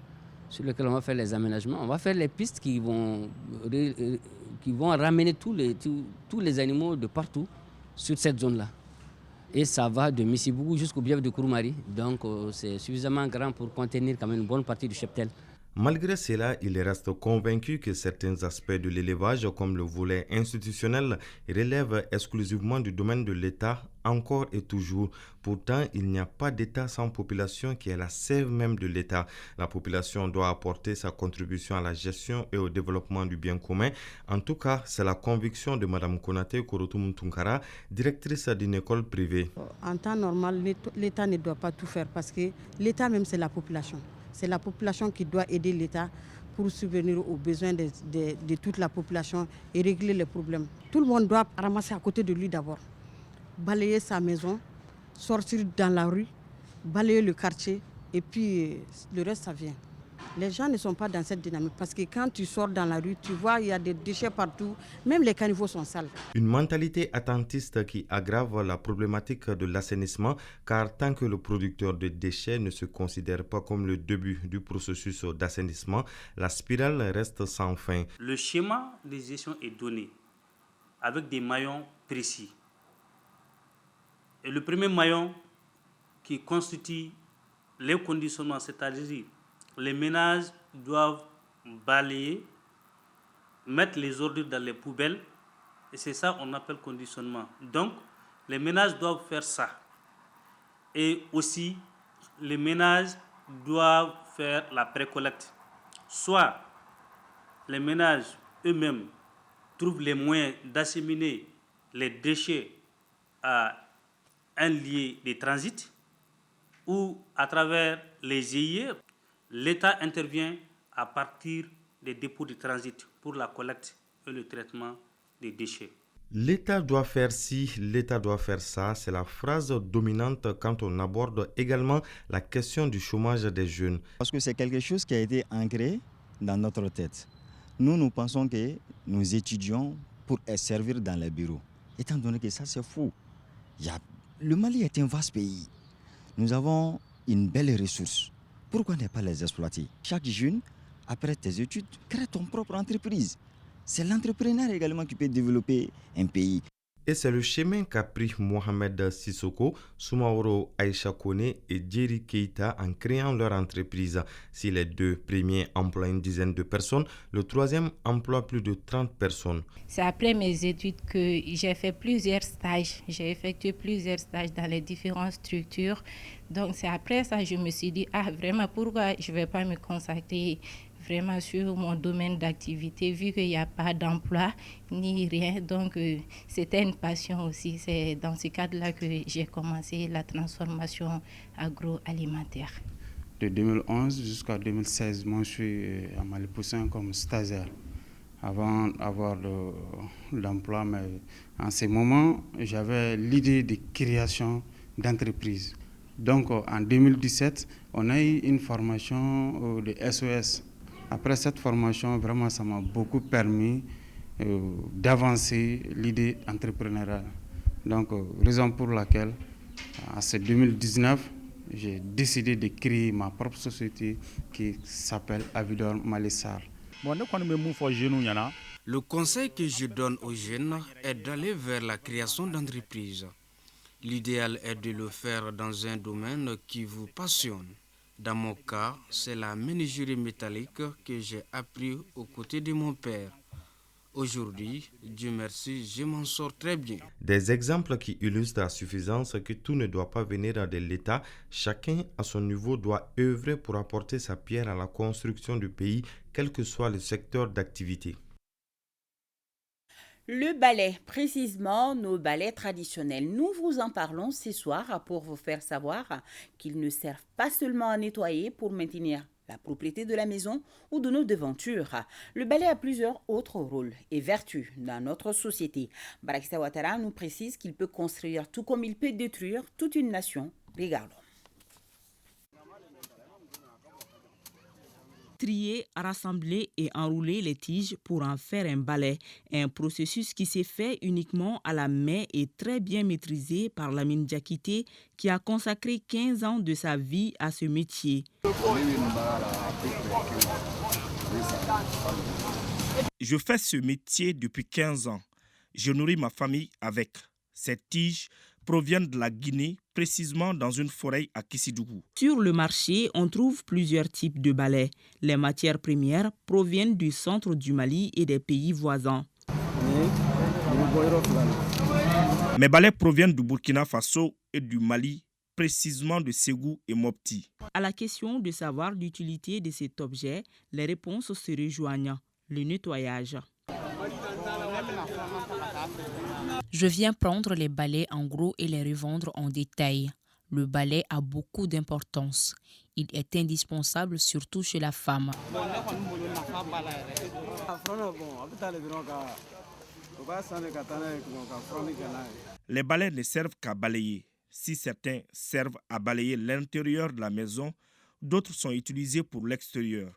sur lesquels on va faire les aménagements. On va faire les pistes qui vont ramener tous les animaux de partout sur cette zone-là. Et ça va de Missibougou jusqu'au bief de Kouroumari. Donc c'est suffisamment grand pour contenir quand même une bonne partie du cheptel. Malgré cela, il reste convaincu que certains aspects de l'élevage, comme le volet institutionnel, relèvent exclusivement du domaine de l'État, encore et toujours. Pourtant, il n'y a pas d'État sans population qui est la sève même de l'État. La population doit apporter sa contribution à la gestion et au développement du bien commun. En tout cas, c'est la conviction de Mme Konaté Korotoum Tunkara, directrice d'une école privée. En temps normal, l'État ne doit pas tout faire parce que l'État même, c'est la population. C'est la population qui doit aider l'État pour subvenir aux besoins de toute la population et régler les problèmes. Tout le monde doit ramasser à côté de lui d'abord, balayer sa maison, sortir dans la rue, balayer le quartier et puis le reste, ça vient. Les gens ne sont pas dans cette dynamique parce que quand tu sors dans la rue, tu vois, il y a des déchets partout, même les caniveaux sont sales. Une mentalité attentiste qui aggrave la problématique de l'assainissement, car tant que le producteur de déchets ne se considère pas comme le début du processus d'assainissement, la spirale reste sans fin. Le schéma de gestion est donné avec des maillons précis. Et le premier maillon qui constitue les conditionnements, c'est-à-dire les ménages doivent balayer, mettre les ordures dans les poubelles, et c'est ça qu'on appelle conditionnement. Donc, les ménages doivent faire ça. Et aussi, les ménages doivent faire la précollecte. Soit les ménages eux-mêmes trouvent les moyens d'acheminer les déchets à un lieu de transit, ou à travers les GIE, l'État intervient à partir des dépôts de transit pour la collecte et le traitement des déchets. L'État doit faire ci, l'État doit faire ça, c'est la phrase dominante quand on aborde également la question du chômage des jeunes. Parce que c'est quelque chose qui a été ancré dans notre tête. Nous pensons que nous étudions pour servir dans les bureaux. Étant donné que ça, c'est faux. Le Mali est un vaste pays. Nous avons une belle ressource. Pourquoi ne pas les exploiter? Chaque jeune, après tes études, crée ton propre entreprise. C'est l'entrepreneur également qui peut développer un pays. Et c'est le chemin qu'a pris Mohamed Sissoko, Soumaoro Aïcha Kone et Djeri Keita en créant leur entreprise. Si les deux premiers emploient une dizaine de personnes, le troisième emploie plus de 30 personnes. C'est après mes études que j'ai fait plusieurs stages. J'ai effectué plusieurs stages dans les différentes structures. Donc c'est après ça que je me suis dit, vraiment, pourquoi je ne vais pas me consacrer vraiment sur mon domaine d'activité, vu qu'il n'y a pas d'emploi ni rien. Donc, c'était une passion aussi. C'est dans ce cadre-là que j'ai commencé la transformation agroalimentaire. De 2011 jusqu'à 2016, moi, je suis à Malipoussin comme stagiaire avant d'avoir l'emploi. Mais en ce moment, j'avais l'idée de création d'entreprise. Donc, en 2017, on a eu une formation de SOS. Après cette formation, vraiment, ça m'a beaucoup permis d'avancer l'idée entrepreneuriale. Donc, raison pour laquelle, en 2019, j'ai décidé de créer ma propre société qui s'appelle Avidor Malissar. Le conseil que je donne aux jeunes est d'aller vers la création d'entreprises. L'idéal est de le faire dans un domaine qui vous passionne. Dans mon cas, c'est la menuiserie métallique que j'ai appris aux côtés de mon père. Aujourd'hui, Dieu merci, je m'en sors très bien. Des exemples qui illustrent à suffisance que tout ne doit pas venir de l'État. Chacun, à son niveau, doit œuvrer pour apporter sa pierre à la construction du pays, quel que soit le secteur d'activité. Le ballet, précisément nos ballets traditionnels. Nous vous en parlons ce soir pour vous faire savoir qu'ils ne servent pas seulement à nettoyer pour maintenir la propriété de la maison ou de nos devantures. Le ballet a plusieurs autres rôles et vertus dans notre société. Barakissa Ouattara nous précise qu'il peut construire tout comme il peut détruire toute une nation. Regardons. Trier, rassembler et enrouler les tiges pour en faire un balai. Un processus qui s'est fait uniquement à la main et très bien maîtrisé par Lamine Diakité qui a consacré 15 ans de sa vie à ce métier. Je fais ce métier depuis 15 ans. Je nourris ma famille avec. Ces tiges proviennent de la Guinée, précisément dans une forêt à Kissidougou. Sur le marché, on trouve plusieurs types de balais. Les matières premières proviennent du centre du Mali et des pays voisins. Mes balais proviennent du Burkina Faso et du Mali, précisément de Ségou et Mopti. À la question de savoir l'utilité de cet objet, les réponses se rejoignent. Le nettoyage. Je viens prendre les balais en gros et les revendre en détail. Le balai a beaucoup d'importance. Il est indispensable surtout chez la femme. Les balais ne servent qu'à balayer. Si certains servent à balayer l'intérieur de la maison, d'autres sont utilisés pour l'extérieur.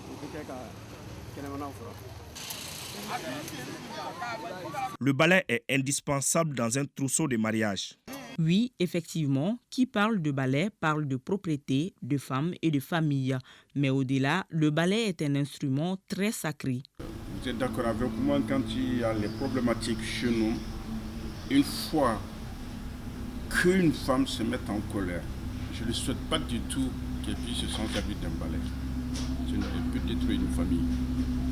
Le balai est indispensable dans un trousseau de mariage. Oui, effectivement, qui parle de balai parle de propriété, de femme et de famille. Mais au-delà, le balai est un instrument très sacré. Vous êtes d'accord avec moi quand il y a les problématiques chez nous, une fois qu'une femme se mette en colère, je ne souhaite pas du tout qu'elle puisse se sentir d'un balai. Sinon, elle peut détruire une famille,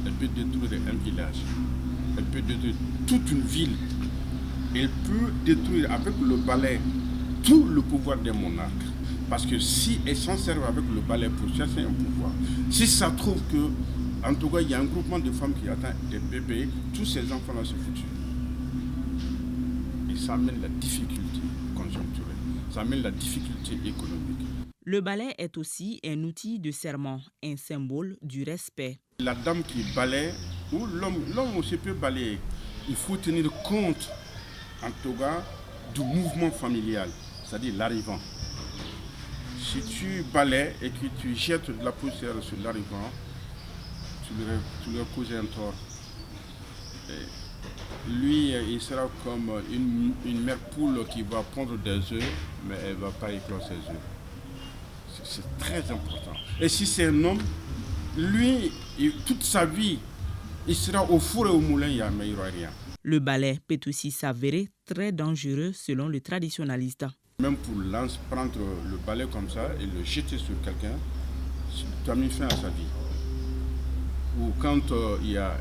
elle peut détruire un village, elle peut détruire toute une ville. Elle peut détruire avec le balai tout le pouvoir des monarques. Parce que si elle s'en sert avec le balai pour chercher un pouvoir, si ça trouve que, en tout cas, il y a un groupement de femmes qui attend des bébés, tous ces enfants-là se foutent. Et ça amène la difficulté conjoncturelle, ça amène la difficulté économique. Le balai est aussi un outil de serment, un symbole du respect. La dame qui balaie, ou l'homme aussi peut balayer, il faut tenir compte en tout cas du mouvement familial, c'est-à-dire l'arrivant. Si tu balaies et que tu jettes de la poussière sur l'arrivant, tu lui causes un tort. Et lui, il sera comme une mère poule qui va pondre des œufs, mais elle ne va pas éclore ses œufs. C'est très important. Et si c'est un homme, lui, toute sa vie, il sera au four et au moulin, mais il n'y aura rien. Le balai peut aussi s'avérer très dangereux selon le traditionnaliste. Même pour prendre le balai comme ça et le jeter sur quelqu'un, tu as mis fin à sa vie. Ou quand il y a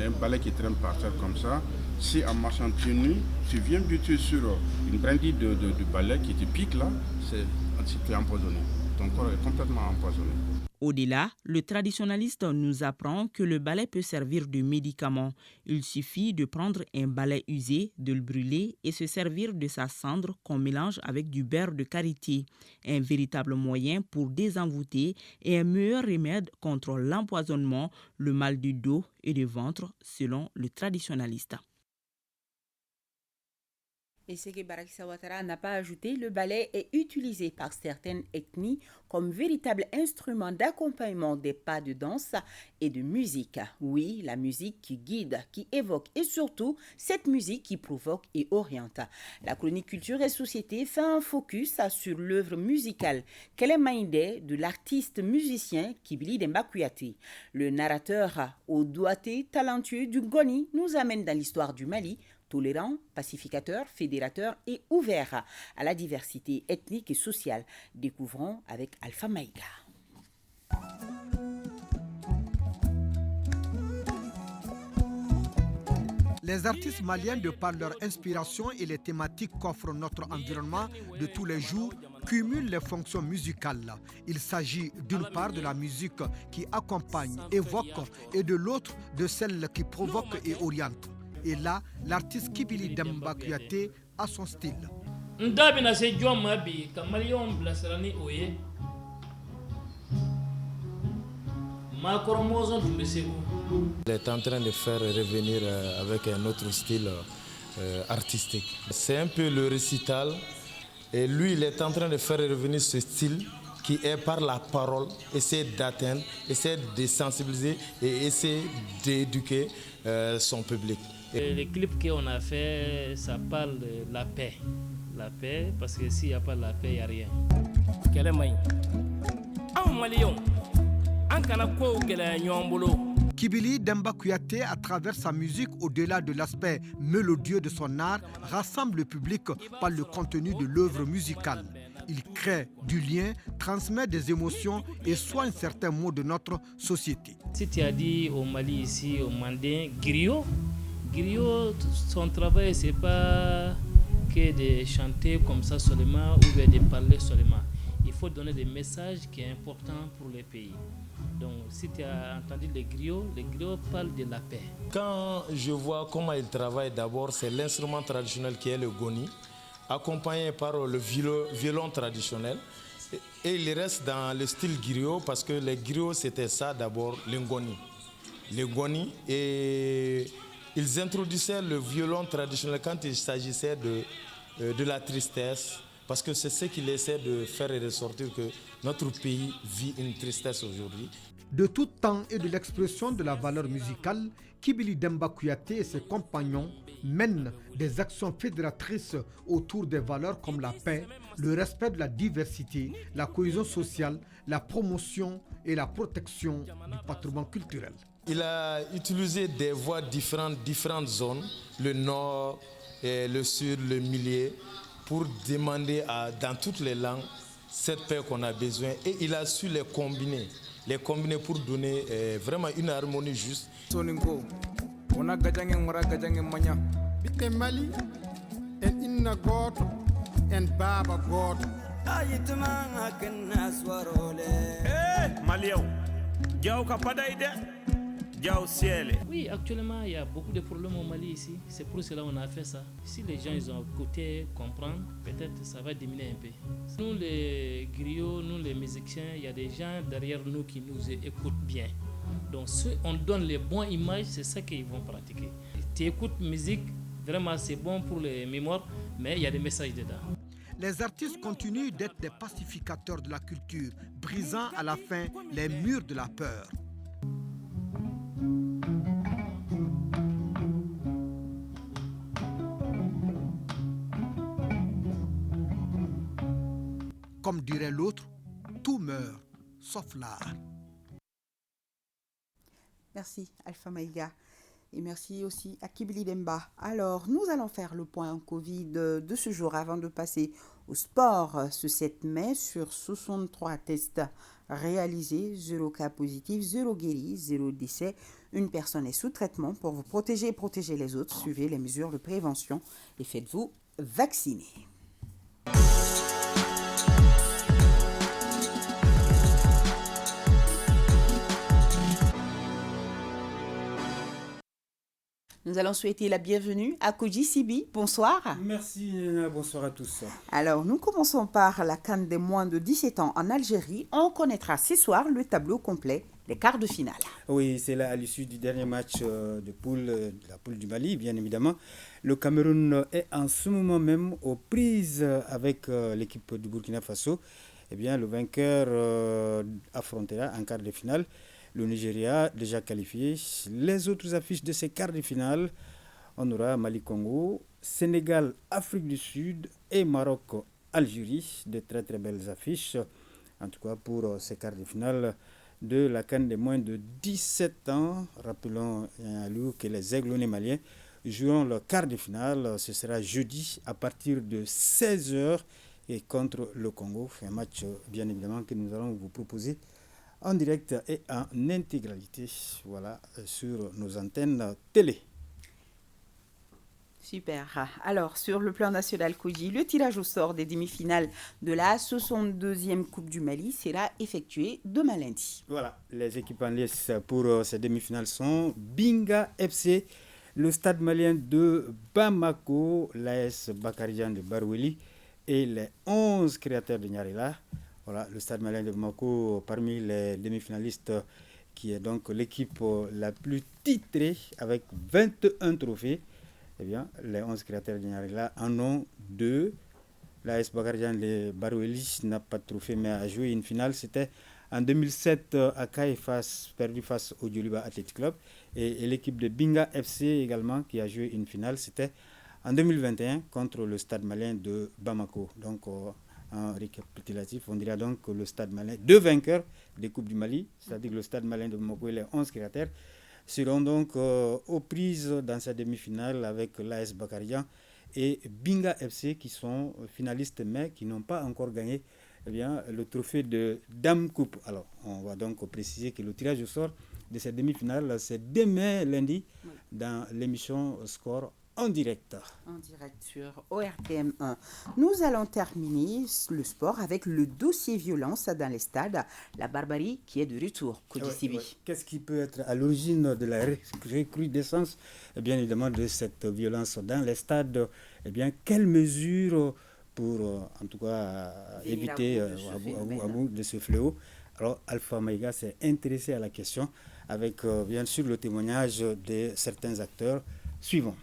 un balai qui traîne par terre comme ça, si en marchant pieds nus, tu viens buter sur une brindille de balai qui te pique là, tu es empoisonné. Ton corps est complètement empoisonné. Au-delà, le traditionnaliste nous apprend que le balai peut servir de médicament. Il suffit de prendre un balai usé, de le brûler et se servir de sa cendre qu'on mélange avec du beurre de karité. Un véritable moyen pour désenvoûter et un meilleur remède contre l'empoisonnement, le mal du dos et du ventre, selon le traditionnaliste. Et ce que Barakissa Ouattara n'a pas ajouté, le balai est utilisé par certaines ethnies comme véritable instrument d'accompagnement des pas de danse et de musique. Oui, la musique qui guide, qui évoque et surtout cette musique qui provoque et oriente. La chronique Culture et Société fait un focus sur l'œuvre musicale Kelemaïndé de l'artiste musicien Kibili Demba Kouyaté. Le narrateur au doigté talentueux du Goni nous amène dans l'histoire du Mali, tolérant, pacificateur, fédérateur et ouvert à la diversité ethnique et sociale. Découvrons avec Alpha Maïga. Les artistes maliens, de par leur inspiration et les thématiques qu'offre notre environnement de tous les jours, cumulent les fonctions musicales. Il s'agit d'une part de la musique qui accompagne, évoque, et de l'autre de celle qui provoque et oriente. Et là, l'artiste Kibili Demba Kouyaté a son style. Il est en train de faire revenir avec un autre style artistique. C'est un peu le récital. Et lui, il est en train de faire revenir ce style qui est par la parole, essayer d'atteindre, essayer de sensibiliser et essayer d'éduquer son public. Les clips qu'on a fait, ça parle de la paix. La paix, parce que s'il n'y a pas la paix, il n'y a rien. Kibili Demba Kouyaté, à travers sa musique, au-delà de l'aspect mélodieux de son art, rassemble le public par le contenu de l'œuvre musicale. Il crée du lien, transmet des émotions et soigne certains mots de notre société. Si tu as dit au Mali, ici, au Mandin, griot, son travail, c'est pas que de chanter comme ça seulement ou bien de parler seulement. Il faut donner des messages qui sont importants pour le pays. Donc, si tu as entendu les griots parlent de la paix. Quand je vois comment ils travaillent, d'abord, c'est l'instrument traditionnel qui est le goni, accompagné par le violon traditionnel. Et il reste dans le style griot parce que les griots, c'était ça d'abord, le goni. Et ils introduisaient le violon traditionnel quand il s'agissait de la tristesse. Parce que c'est ce qu'il essaie de faire ressortir, que notre pays vit une tristesse aujourd'hui. De tout temps et de l'expression de la valeur musicale, Kibili Demba Kouyaté et ses compagnons mènent des actions fédératrices autour des valeurs comme la paix, le respect de la diversité, la cohésion sociale, la promotion et la protection du patrimoine culturel. Il a utilisé des voix différentes zones, le nord, le sud, le milieu, pour demander dans toutes les langues cette paix qu'on a besoin. Et il a su les combiner pour donner vraiment une harmonie juste. Oui, actuellement, il y a beaucoup de problèmes au Mali ici. C'est pour cela qu'on a fait ça. Si les gens ils ont écouté, comprendre, peut-être ça va diminuer un peu. Nous, les griots, nous, les musiciens, il y a des gens derrière nous qui nous écoutent bien. Donc, si on donne les bonnes images, c'est ça qu'ils vont pratiquer. Tu écoutes musique, vraiment, c'est bon pour les mémoires, mais il y a des messages dedans. Les artistes continuent d'être des pacificateurs de la culture, brisant à la fin les murs de la peur. Comme dirait l'autre, tout meurt, sauf l'art. Merci Alpha Maïga et merci aussi à Kibili Demba. Alors, nous allons faire le point Covid de ce jour avant de passer au sport ce 7 mai sur 63 tests réalisés, 0 cas positifs, 0 guéris, 0 décès. Une personne est sous traitement pour vous protéger et protéger les autres. Suivez les mesures de prévention et faites-vous vacciner. Nous allons souhaiter la bienvenue à Koji Sibi. Bonsoir. Merci, bonsoir à tous. Alors, nous commençons par la CAN des moins de 17 ans en Algérie. On connaîtra ce soir le tableau complet des quarts de finale. Oui, c'est là à l'issue du dernier match de la poule du Mali, bien évidemment. Le Cameroun est en ce moment même aux prises avec l'équipe du Burkina Faso. Eh bien, le vainqueur affrontera en quart de finale le Nigeria, déjà qualifié. Les autres affiches de ces quarts de finale, on aura Mali-Congo, Sénégal, Afrique du Sud et Maroc-Algérie. De très très belles affiches, en tout cas pour ces quarts de finale de la CAN des moins de 17 ans. Rappelons que les Aiglonnais maliens joueront leur quart de finale. Ce sera jeudi à partir de 16h et contre le Congo. Un match bien évidemment que nous allons vous proposer en direct et en intégralité, voilà, sur nos antennes télé. Super. Alors, sur le plan national Koji, le tirage au sort des demi-finales de la 62e Coupe du Mali sera effectué demain lundi. Voilà, les équipes en lice pour ces demi-finales sont Binga FC, le Stade malien de Bamako, l'AS Bakarijan de Baroueli et les 11 créateurs de Nyarila. Voilà, le Stade malien de Bamako, parmi les demi-finalistes, qui est donc l'équipe la plus titrée avec 21 trophées. Eh bien, les 11 créateurs de Nyarila en ont 2. L'AS Bakarijan de Baroueli n'a pas de trophée, mais a joué une finale. C'était en 2007 à Kaifas, perdu face au Djoliba Athletic Club. Et l'équipe de Binga FC également, qui a joué une finale, c'était en 2021 contre le Stade malien de Bamako. Donc, En récapitulatif, on dira donc que le Stade Malien, 2 vainqueurs des Coupes du Mali, c'est-à-dire que le Stade Malien de Bamako et les 11 créateurs, seront donc aux prises dans sa demi-finale avec l'AS Bakarian et Binga FC qui sont finalistes mais qui n'ont pas encore gagné le trophée de Dame Coupe. Alors, on va donc préciser que le tirage au sort de cette demi-finale, c'est demain lundi dans l'émission Score en direct. En direct sur ORTM1. Nous allons terminer le sport avec le dossier violence dans les stades. La barbarie qui est de retour. Qu'est-ce qui peut être à l'origine de la recrudescence bien évidemment de cette violence dans les stades? Quelles mesures pour en tout cas éviter à bout de ce fléau? Alors Alpha Maïga s'est intéressé à la question avec bien sûr le témoignage de certains acteurs suivants.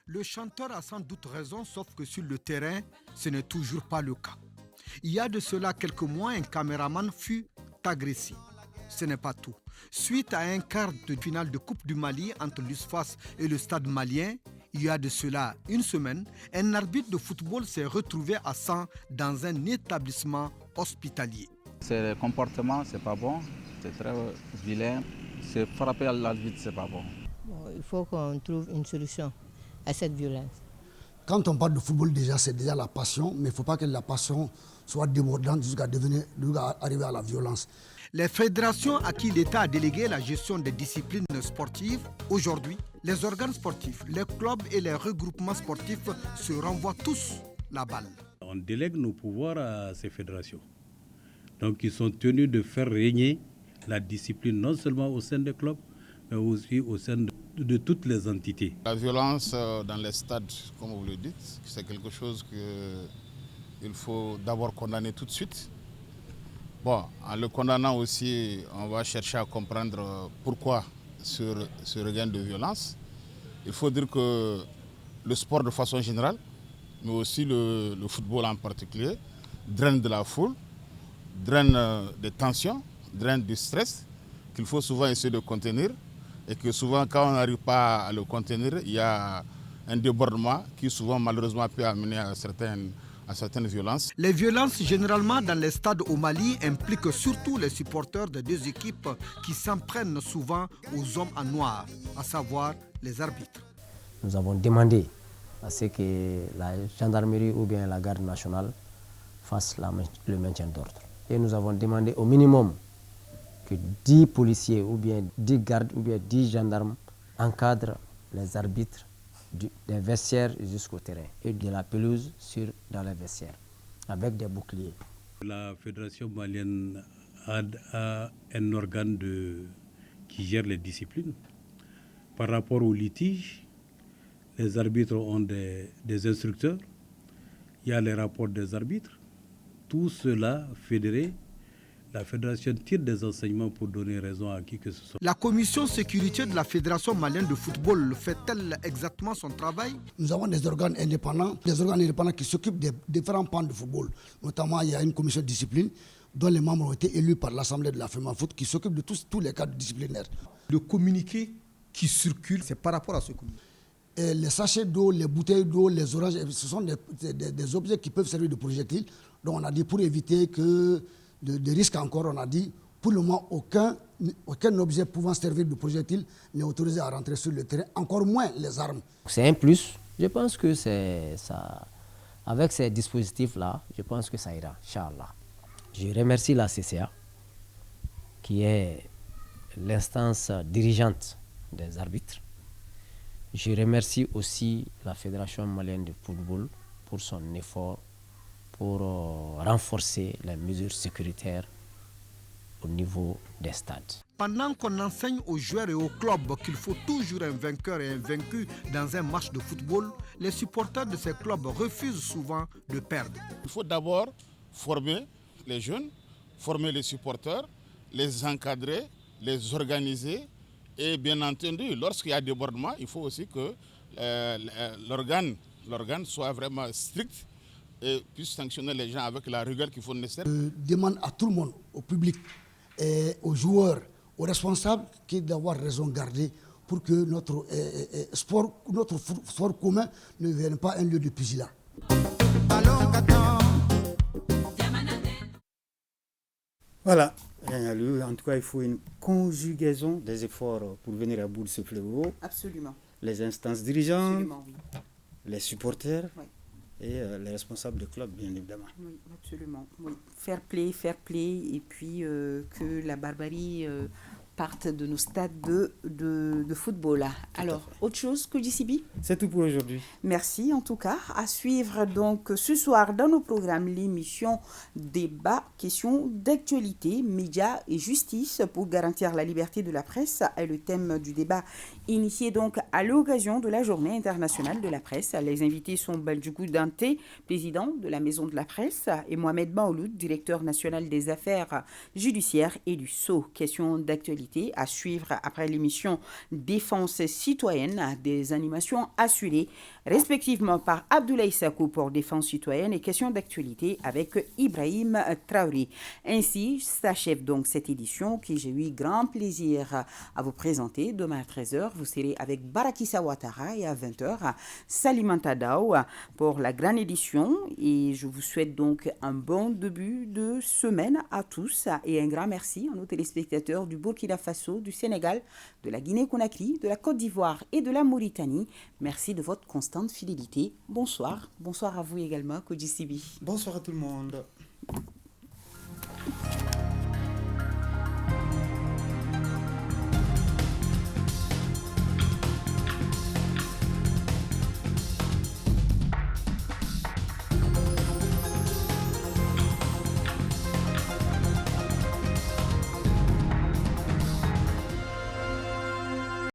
Le chanteur a sans doute raison, sauf que sur le terrain, ce n'est toujours pas le cas. Il y a de cela quelques mois, un caméraman fut agressé. Ce n'est pas tout. Suite à un quart de finale de Coupe du Mali entre l'USFAS et le Stade malien, il y a de cela une semaine, un arbitre de football s'est retrouvé à sang dans un établissement hospitalier. Ce comportement, c'est pas bon, c'est très vilain. C'est frapper à l'arbitre, c'est pas bon. Il faut qu'on trouve une solution à cette violence. Quand on parle de football, déjà, c'est déjà la passion, mais il ne faut pas que la passion soit débordante jusqu'à arriver à la violence. Les fédérations à qui l'État a délégué la gestion des disciplines sportives, aujourd'hui, les organes sportifs, les clubs et les regroupements sportifs se renvoient tous la balle. On délègue nos pouvoirs à ces fédérations. Donc ils sont tenus de faire régner la discipline non seulement au sein des clubs, mais aussi au sein de toutes les entités. La violence dans les stades, comme vous le dites, c'est quelque chose qu'il faut d'abord condamner tout de suite. Bon, en le condamnant aussi, on va chercher à comprendre pourquoi ce regain de violence. Il faut dire que le sport de façon générale, mais aussi le football en particulier, draine de la foule, draine des tensions, draine du stress, qu'il faut souvent essayer de contenir. Et que souvent, quand on n'arrive pas à le contenir, il y a un débordement qui souvent, malheureusement, peut amener à certaines violences. Les violences, généralement dans les stades au Mali, impliquent surtout les supporters des deux équipes qui s'en prennent souvent aux hommes en noir, à savoir les arbitres. Nous avons demandé à ce que la gendarmerie ou bien la garde nationale fasse le maintien d'ordre. Et nous avons demandé au minimum que 10 policiers ou bien 10 gardes ou bien 10 gendarmes encadrent les arbitres des vestiaires jusqu'au terrain et de la pelouse dans les vestiaires avec des boucliers. La fédération malienne a un organe qui gère les disciplines. Par rapport aux litiges, les arbitres ont des instructeurs, il y a les rapports des arbitres. Tout cela fédéré, la fédération tire des enseignements pour donner raison à qui que ce soit. La commission sécurité de la fédération malienne de football fait-elle exactement son travail? Nous avons des organes indépendants qui s'occupent des différents pans de football. Notamment, il y a une commission de discipline dont les membres ont été élus par l'Assemblée de la FEMAFOOT qui s'occupe de tous les cadres disciplinaires. Le communiqué qui circule, c'est par rapport à ce communiqué? Et les sachets d'eau, les bouteilles d'eau, les oranges, ce sont des objets qui peuvent servir de projectiles. Donc on a dit pour éviter que de risques encore, on a dit pour le moment aucun objet pouvant servir de projectile n'est autorisé à rentrer sur le terrain, encore moins les armes. C'est un plus. Je pense que ça, avec ces dispositifs-là, je pense que ça ira, Inch'Allah. Je remercie la CCA, qui est l'instance dirigeante des arbitres. Je remercie aussi la Fédération malienne de football pour son effort pour renforcer les mesures sécuritaires au niveau des stades. Pendant qu'on enseigne aux joueurs et aux clubs qu'il faut toujours un vainqueur et un vaincu dans un match de football, les supporters de ces clubs refusent souvent de perdre. Il faut d'abord former les jeunes, former les supporters, les encadrer, les organiser. Et bien entendu, lorsqu'il y a débordement, il faut aussi que l'organe soit vraiment strict et puisse sanctionner les gens avec la rigueur qu'il faut nécessaire. Je demande à tout le monde, au public, et aux joueurs, aux responsables, d'avoir raison gardée pour que notre sport commun ne devienne pas un lieu de pugilat. Voilà, en tout cas, il faut une conjugaison des efforts pour venir à bout de ce fléau. Absolument. Les instances dirigeantes, Absolument, oui. Les supporters, oui. Et les responsables de club, bien évidemment. Oui, absolument. Oui. Fair play, et puis que la barbarie parte de nos stades de football. Alors, autre chose que JCB? C'est tout pour aujourd'hui. Merci en tout cas. À suivre donc ce soir dans nos programmes l'émission Débat, questions d'actualité, médias et justice pour garantir la liberté de la presse est le thème du débat initié donc à l'occasion de la Journée internationale de la presse. Les invités sont Baldjougou Dante, président de la Maison de la Presse, et Mohamed Maouloud, directeur national des affaires judiciaires et du Sceau. Question d'actualité à suivre après l'émission Défense citoyenne, des animations assurées respectivement par Abdoulaye Sakou pour Défense citoyenne et questions d'actualité avec Ibrahim Traoré. Ainsi s'achève donc cette édition que j'ai eu grand plaisir à vous présenter. Demain à 13h, vous serez avec Barakissa Ouattara et à 20h, Salimata Daou pour la grande édition. Et je vous souhaite donc un bon début de semaine à tous et un grand merci à nos téléspectateurs du Burkina Faso, du Sénégal, de la Guinée-Conakry, de la Côte d'Ivoire et de la Mauritanie. Merci de votre constante fidélité. Bonsoir. Bonsoir à vous également, Koji Sibi. Bonsoir à tout le monde.